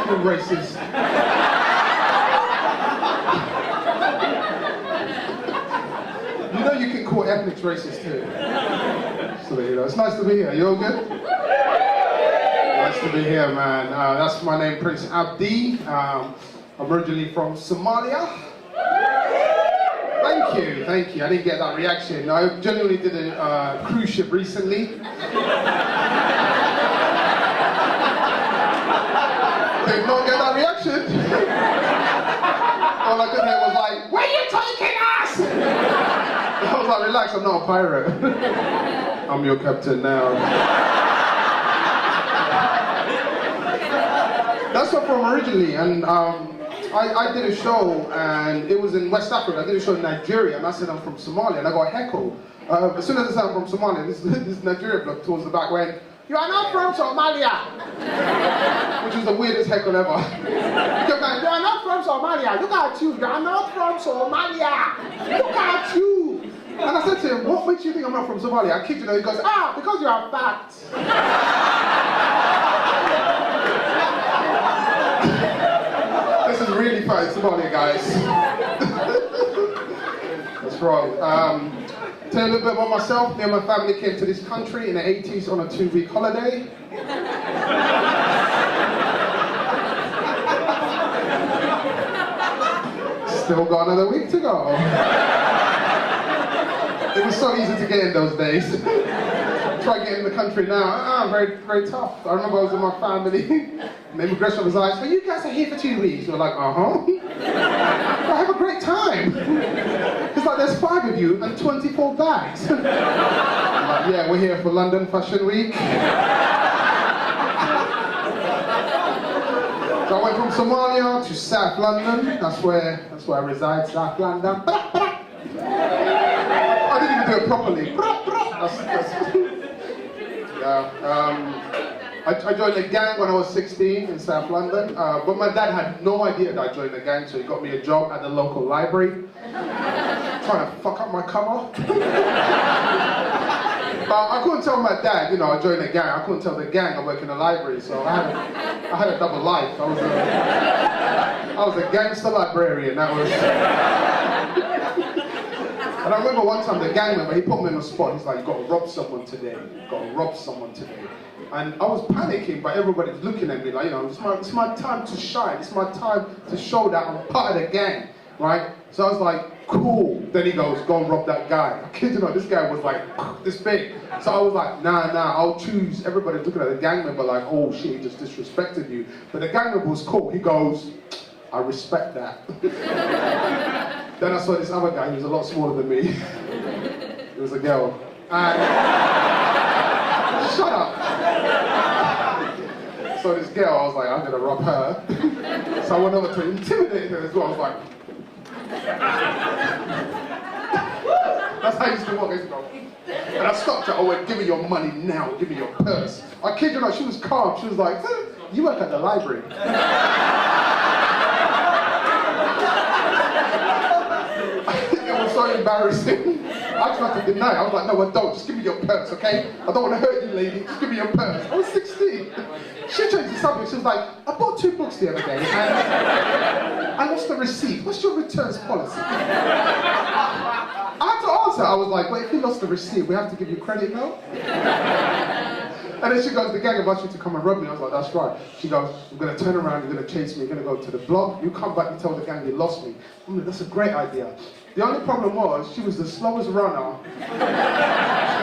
You're racist. You know you can call ethnics racist too. So there you go. It's nice to be here. You all good? Nice to be here, man. That's my name, Prince Abdi. I'm originally from Somalia. Thank you. I didn't get that reaction. I genuinely did a cruise ship recently. Did not get that reaction. All I could hear was like, "Where you taking us?" I was like, "Relax, I'm not a pirate. I'm your captain now." That's where I'm from originally, and I did a show, and it was in West Africa. I did a show in Nigeria, and I said I'm from Somalia, and I got heckled. As soon as I said I'm from Somalia, this Nigerian bloke towards the back went, "You are not from Somalia!" Which was the weirdest heckle ever. He kept going, "You are not from Somalia, look at you, you are not from Somalia, look at you!" And I said to him, "What makes you think I'm not from Somalia?" I kid you not, he goes, "Because you are fat." This is really fat Somalia, guys. That's right. Tell you a little bit about myself. Me and my family came to this country in the 80s on a 2-week holiday. Still got another week to go. It was so easy to get in those days. Try getting in the country now, very, very tough. I remember I was with my family, and the immigration was like, "So you guys are here for 2 weeks?" We're like, "Uh-huh." "I have a great time." It's like, "There's 5 of you and 24 bags." I'm like, "Yeah, we're here for London Fashion Week." So I went from Somalia to South London. That's where I reside, South London. I didn't even do it properly. I joined a gang when I was 16 in South London, but my dad had no idea that I joined the gang, so he got me a job at the local library, trying to fuck up my cover. But I couldn't tell my dad, I joined a gang. I couldn't tell the gang I work in the library, so I had a double life. I was a gangster librarian. That was. And I remember one time the gang member, he put me on the spot. He's like, "You got to rob someone today. You got to rob someone today." And I was panicking, but everybody's looking at me like, it's my time to shine. It's my time to show that I'm part of the gang, right? So I was like, "Cool." Then he goes, "Go and rob that guy." I kid you not, this guy was like this big. So I was like, nah, I'll choose. Everybody's looking at the gang member like, "Oh shit, he just disrespected you." But the gang member was cool. He goes, "I respect that." Then I saw this other guy, he was a lot smaller than me. It was a girl. And shut up. So this girl, I was like, "I'm gonna rob her." So I went over to intimidate her as well. I was like, that's how I used to walk. I used to go. And I stopped her. I went, "Give me your money now. Give me your purse." I kid you not, she was calm. She was like, "You work at the library." So embarrassing. I tried to deny it. I was like, "No, I don't. Just give me your purse, okay? I don't want to hurt you, lady. Just give me your purse." I was 16. She changed the subject. She was like, "I bought 2 books the other day, and I lost the receipt. What's your returns policy?" I had to answer. I was like, "Well, if you lost the receipt, we have to give you credit now." And then she goes, "The gang have asked you to come and rob me." I was like, "That's right." She goes, "You're going to turn around, you're going to chase me, you're going to go to the block, you come back and tell the gang you lost me." That's a great idea. The only problem was, she was the slowest runner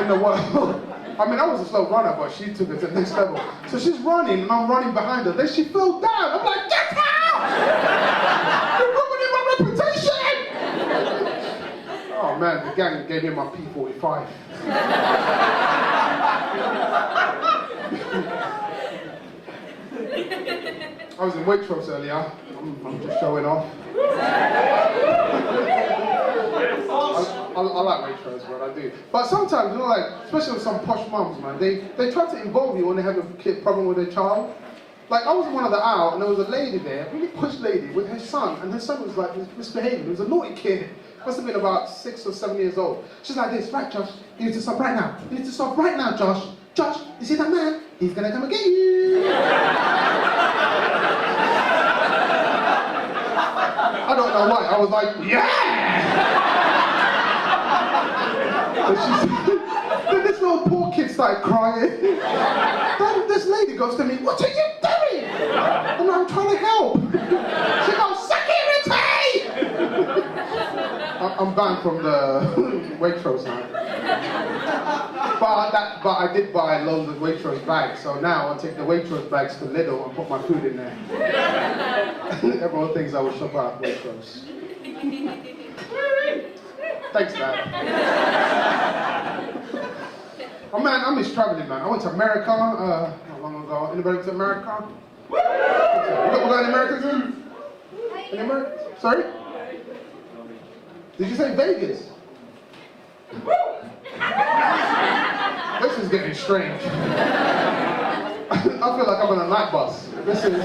in the world. I mean, I was a slow runner, but she took it to the next level. So she's running, and I'm running behind her. Then she fell down. I'm like, "Get out! You're ruining my reputation!" Oh man, the gang gave me my P45. I was in Waitrose earlier. I'm just showing off. I like Waitrose, man, I do. But sometimes, especially with some posh mums, man, they try to involve you when they have a problem with their child. Like, I was in one of the aisle, and there was a lady there, a really push lady, with her son, and her son was like misbehaving. He was a naughty kid. Must have been about 6 or 7 years old. She's like this, "Right, Josh, you need to stop right now. You need to stop right now, Josh. Josh, you see that man? He's gonna come and get you." I don't know why. I was like, yeah! And then this little poor kid started crying. Then this lady goes to me, what are you doing? And I'm trying to help. She goes, security! I'm banned from the Waitrose now. But I did buy loads of Waitrose bags, so now I take the Waitrose bags to Lidl and put my food in there. Everyone thinks I will shop out Waitrose. Thanks, Dad. Oh man, I miss traveling, man. I went to America not long ago. Anybody went to America? We're going to America soon? In America? Sorry? Did you say Vegas? This is getting strange. I feel like I'm on a night bus. This is...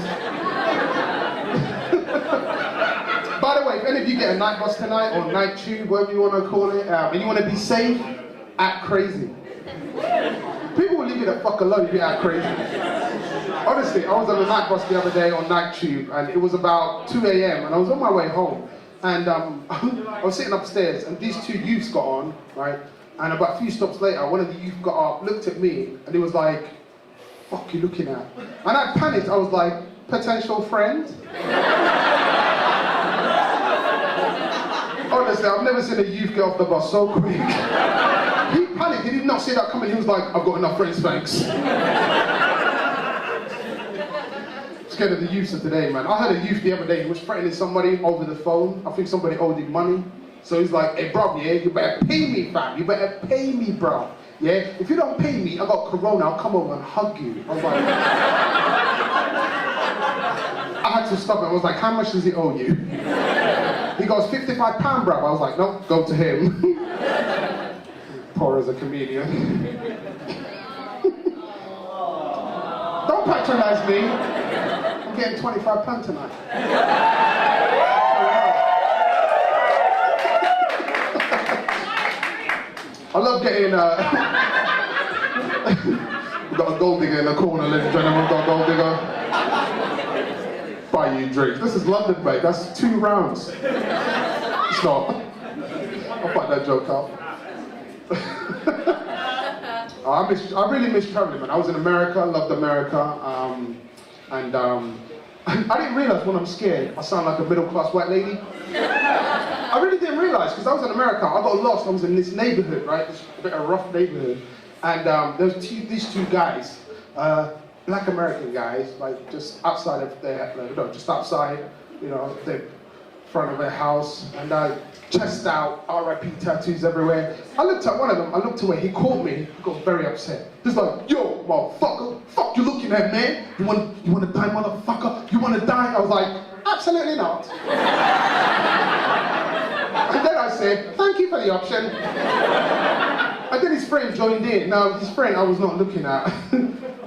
By the way, if any of you get a night bus tonight, or night tube, whatever you want to call it, and you want to be safe, act crazy. People will leave you the fuck alone if you act crazy. Honestly, I was on a night bus the other day on night tube, and it was about 2 a.m. and I was on my way home, and I was sitting upstairs, and these two youths got on, right? And about a few stops later, one of the youth got up, looked at me, and he was like, "Fuck you looking at?" And I panicked. I was like, "Potential friend?" Honestly, I've never seen a youth get off the bus so quick. He panicked, he did not see that coming. He was like, "I've got enough friends, thanks." Scared of the youths of today, man. I heard a youth the other day, he was threatening somebody over the phone. I think somebody owed him money. So he's like, "Hey, bro, yeah, you better pay me, fam. You better pay me, bro. Yeah, if you don't pay me, I got corona, I'll come over and hug you." I was like... I had to stop him. I was like, "How much does he owe you?" He goes, £55, bro. I was like, "Nope, go to him." Poor as a comedian. Don't patronize me. I'm getting £25 tonight. I love getting, we've got a gold digger in the corner, ladies and gentlemen, we've got a gold digger. Buy you drinks. This is London, mate, that's 2 rounds. It's not. I'll find that joke out. I really miss traveling, man. I was in America, loved America, and I didn't realize when I'm scared, I sound like a middle-class white lady. I really didn't realize, because I was in America, I got lost, I was in this neighborhood, right, this a bit of a rough neighborhood, and there was these 2 guys, black American guys, like just outside of their, just outside, the front of their house, and chest out, R.I.P. tattoos everywhere. I looked at one of them, I looked away, he called me, he got very upset. He's like, "Yo, motherfucker, fuck you looking at, man? You want to die, motherfucker? You want to die?" I was like, "Absolutely not." And then I said, "Thank you for the option." And then his friend joined in. Now, his friend I was not looking at.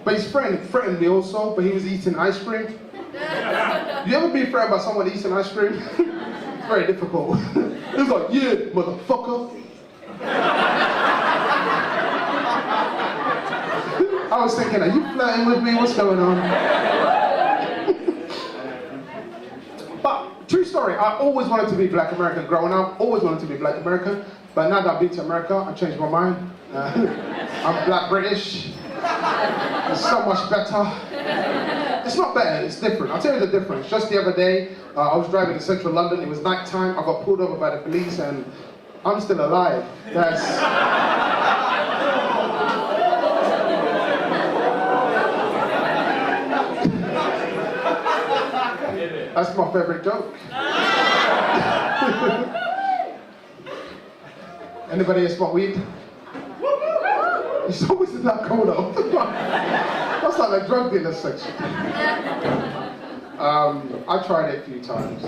But his friend threatened me also, but he was eating ice cream. You ever been threatened by someone eating ice cream? It's very difficult. He was like, "Yeah, motherfucker." I was thinking, are you flirting with me? What's going on? But, true story, I always wanted to be black American growing up, always wanted to be black American, but now that I've been to America, I changed my mind. I'm black British. It's so much better. It's not better, it's different. I'll tell you the difference. Just the other day, I was driving to central London, it was night time, I got pulled over by the police, and I'm still alive. That's my favorite joke. Anybody here smoke weed? It's always in that corner. That's like the drug dealer section. I tried it a few times.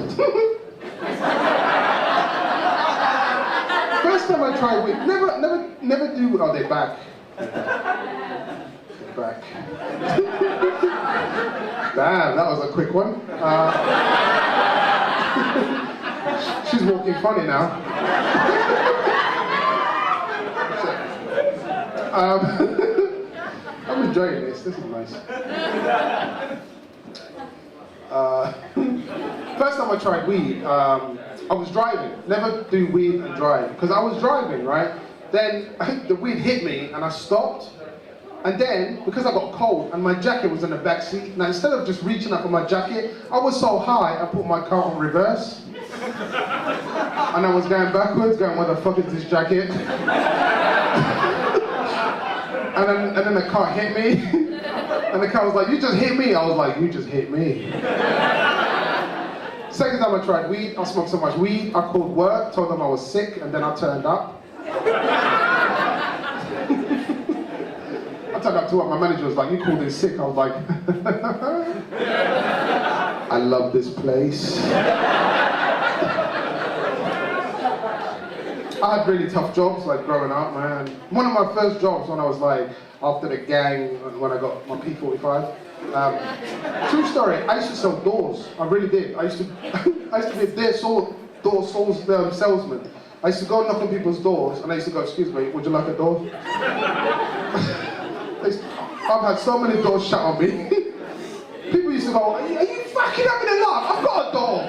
First time I tried weed, never do. Oh, they're back. They're back. Damn, that was a quick one. She's walking funny now. I'm enjoying this. This is nice. First time I tried weed, I was driving. Never do weed and drive. Because I was driving, right? Then the weed hit me and I stopped. And then, because I got cold and my jacket was in the back seat, now instead of just reaching up for my jacket, I was so high I put my car on reverse. And I was going backwards, going, what the fuck is this jacket? and then the car hit me. And the car was like, you just hit me. I was like, you just hit me. Second time I tried weed, I smoked so much weed, I called work, told them I was sick, and then I turned up. I turned up to work, my manager was like, you called in sick. I was like, I love this place. I had really tough jobs, like growing up, man. One of my first jobs when I was like, after the gang, when I got my P45. True story, I used to sell doors. I really did. I used to be a salesman. I used to go knock on people's doors, and I used to go, excuse me, would you like a door? I've had so many doors shut on me. People used to go, are you fucking having a laugh? I've got a door.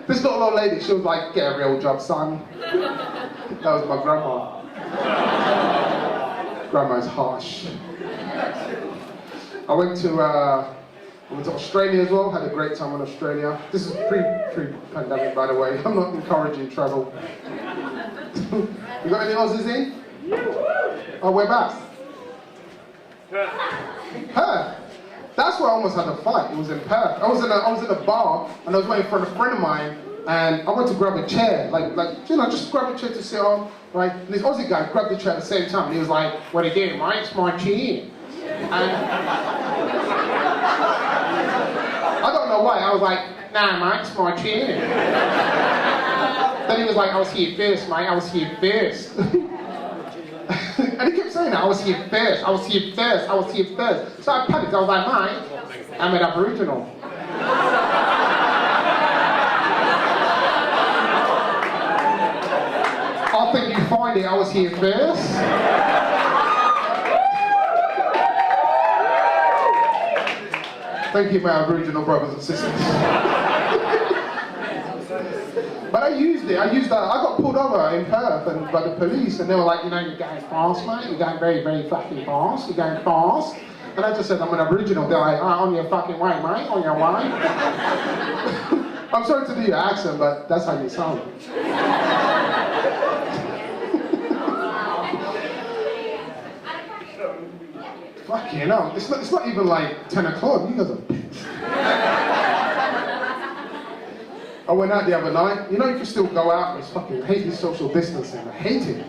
This little old lady, she was like, get a real job, son. That was my grandma. Grandma's harsh. I went to Australia as well, had a great time in Australia. This is pre-pandemic, by the way. I'm not encouraging travel. You got any Aussies in? Oh, we're back. Perth. That's where I almost had a fight. It was in Perth. I was in a bar and I was waiting for a friend of mine, and I went to grab a chair, like just grab a chair to sit on, right? And this Aussie guy grabbed the chair at the same time, and he was like, "What are you doing, mate? It's my chair." And I don't know why. I was like, "Nah, mate, it's my chair." Then he was like, "I was here first, mate. I was here first." And he kept saying that, I was here first, I was here first, I was here first. So I panicked, I was like, mate, I'm an Aboriginal. I think you find it, I was here first. Thank you, my Aboriginal brothers and sisters. But I used that. I got pulled over in Perth by the police, and they were like, you know, you're going fast, mate. You're going very, very fucking fast. You're going fast. And I just said, I'm an Aboriginal. They're like, on your fucking way, mate. On your way. I'm sorry to do your accent, but that's how you sound. Fucking hell. It's not even like 10 o'clock. You guys are bitch. I went out the other night. You know you can still go out. I hate this social distancing. I hate it.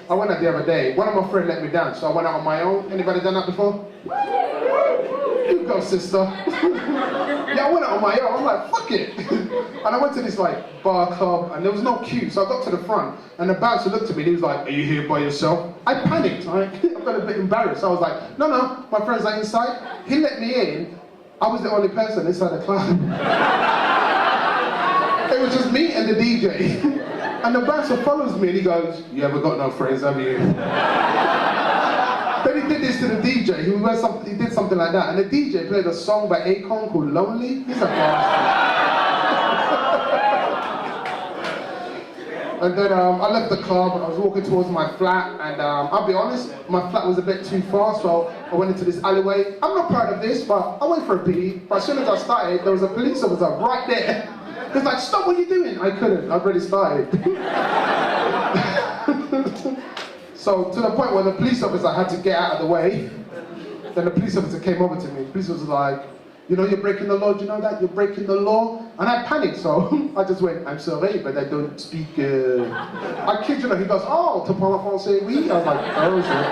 I went out the other day. One of my friends let me down, so I went out on my own. Anybody done that before? You go, sister. Yeah, I went out on my own. I'm like, fuck it. And I went to this like bar club, and there was no queue, so I got to the front, and the bouncer looked at me, and he was like, are you here by yourself? I panicked, right? I got a bit embarrassed. I was like, no, my friends are inside. He let me in. I was the only person inside the club. It was just me and the DJ. And the bouncer follows me and he goes, you ever got no friends, have you? Then he did this to the DJ. He did something like that. And the DJ played a song by Akon called Lonely. He's a bastard. And then I left the club and I was walking towards my flat. And I'll be honest, my flat was a bit too far, so I went into this alleyway. I'm not proud of this, but I went for a pee. But as soon as I started, there was a police officer right there. He's like, stop, what are you doing? I couldn't, I've already started. So to the point where the police officer had to get out of the way. Then the police officer came over to me. The police officer was like, you know you're breaking the law, do you know that? You're breaking the law. And I panicked, so I just went, I'm sorry, but I don't speak, I kid you not, he goes, oh, tu parles français, oui? I was like, oh, shit.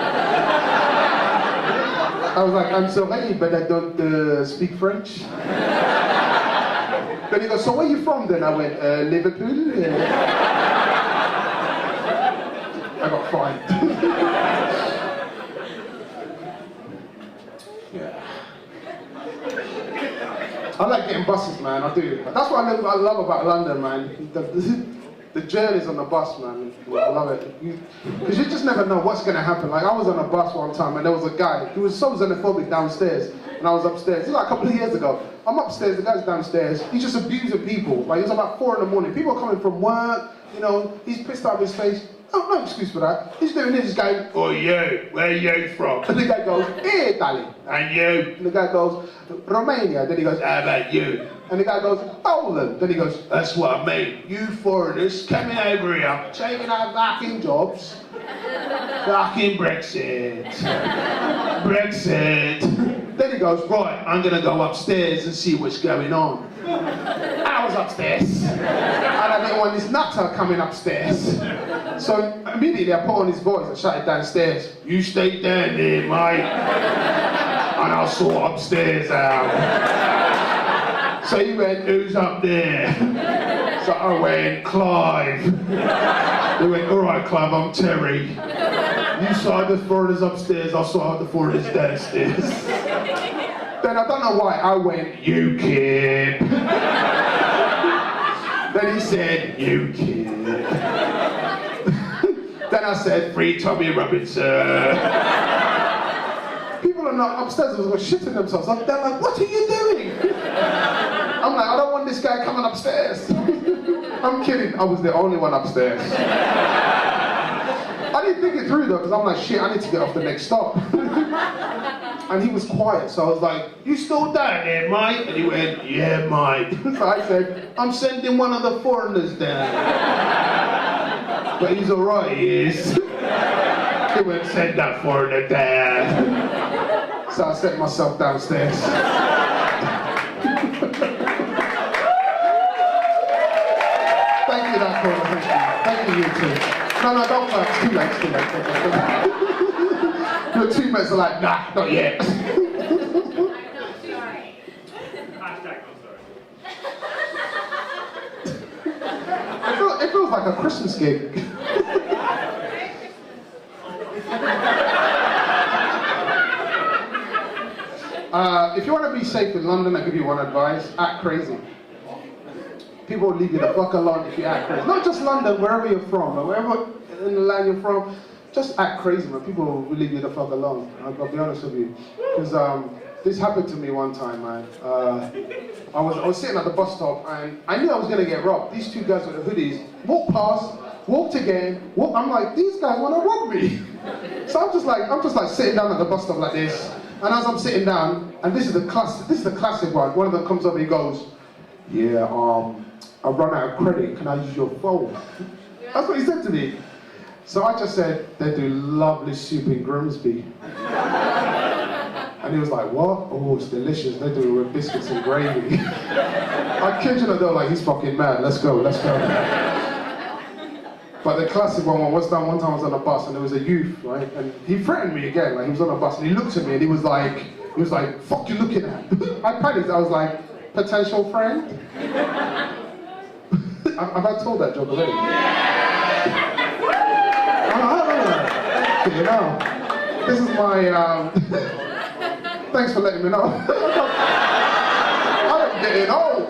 I was like, I'm sorry, but I don't speak French. Then he goes, so where are you from then? I went, Liverpool. I got fined. Yeah. I like getting buses, man, I do. That's what I love about London, man. the journeys on the bus, man. I love it. Because you just never know what's going to happen. Like, I was on a bus one time, and there was a guy who was so xenophobic downstairs, and I was upstairs. This was like a couple of years ago. I'm upstairs, the guy's downstairs. He's just abusing people. Like, it was about 4 in the morning. People are coming from work, you know, he's pissed out of his face. Oh, no excuse for that. He's doing this, he's going, "Oh, you, where you from?" And the guy goes, "Here, darling." "And you?" And the guy goes, "Romania." Then he goes, "How about you?" And the guy goes, "Poland." Then he goes, "That's what I mean. You foreigners coming over here, taking our fucking jobs. Fucking Brexit. Brexit." Then he goes, "Right, I'm going to go upstairs and see what's going on." I was upstairs, and I didn't want this nutter coming upstairs. So immediately I put on his voice and shouted downstairs, "You stay down there, mate, and I'll sort upstairs out." So he went, "Who's up there?" So I went, "Clive." He went, "All right, Clive, I'm Terry. You sort the foreigners upstairs, I'll sort out the foreigners downstairs." Then I don't know why, I went, "UKIP." Then he said, "UKIP." Then I said, "Free Tommy Robinson." People are not upstairs, they were shitting themselves. They're like, "What are you doing?" I'm like, "I don't want this guy coming upstairs." I'm kidding, I was the only one upstairs. I didn't think it through though, because I'm like, shit, I need to get off the next stop. And he was quiet, so I was like, "You still down there, mate?" And he went, "Yeah, mate." So I said, "I'm sending one of the foreigners down." But he's alright, he is. He went, "Send that foreigner down." So I sent myself downstairs. Thank you, that caller, thank you. Thank you, you too. No, don't clap, it's too late, it's too late. Your teammates are like, "Nah, not yet." It feels like a Christmas gig. If you want to be safe in London, I'll give you one advice: act crazy. People will leave you the fuck alone if you act crazy. Not just London, wherever you're from, or wherever in the land you're from, just act crazy, man. People will leave you the fuck alone. I'll be honest with you. Because this happened to me one time, man. I was sitting at the bus stop, and I knew I was going to get robbed. These two guys with the hoodies walked past, walked again. I'm like, these guys want to rob me. So I'm just like sitting down at the bus stop like this. And as I'm sitting down, and this is the classic one. One of them comes up and he goes, "Yeah, I've run out of credit. Can I use your phone?" That's what he said to me. So I just said, "They do lovely soup in Grimsby." And he was like, "What?" "Oh, it's delicious. They do it with biscuits and gravy." I kid you not, though, like, he's fucking mad. Let's go. But the classic one was done one time. I was on a bus and there was a youth, right? And he threatened me again. Like, he was on a bus and he looked at me and he was like, "Fuck you looking at?" I panicked. I was like, "Potential friend?" Have I told that joke already? You know, this is my, thanks for letting me know. I'm getting old.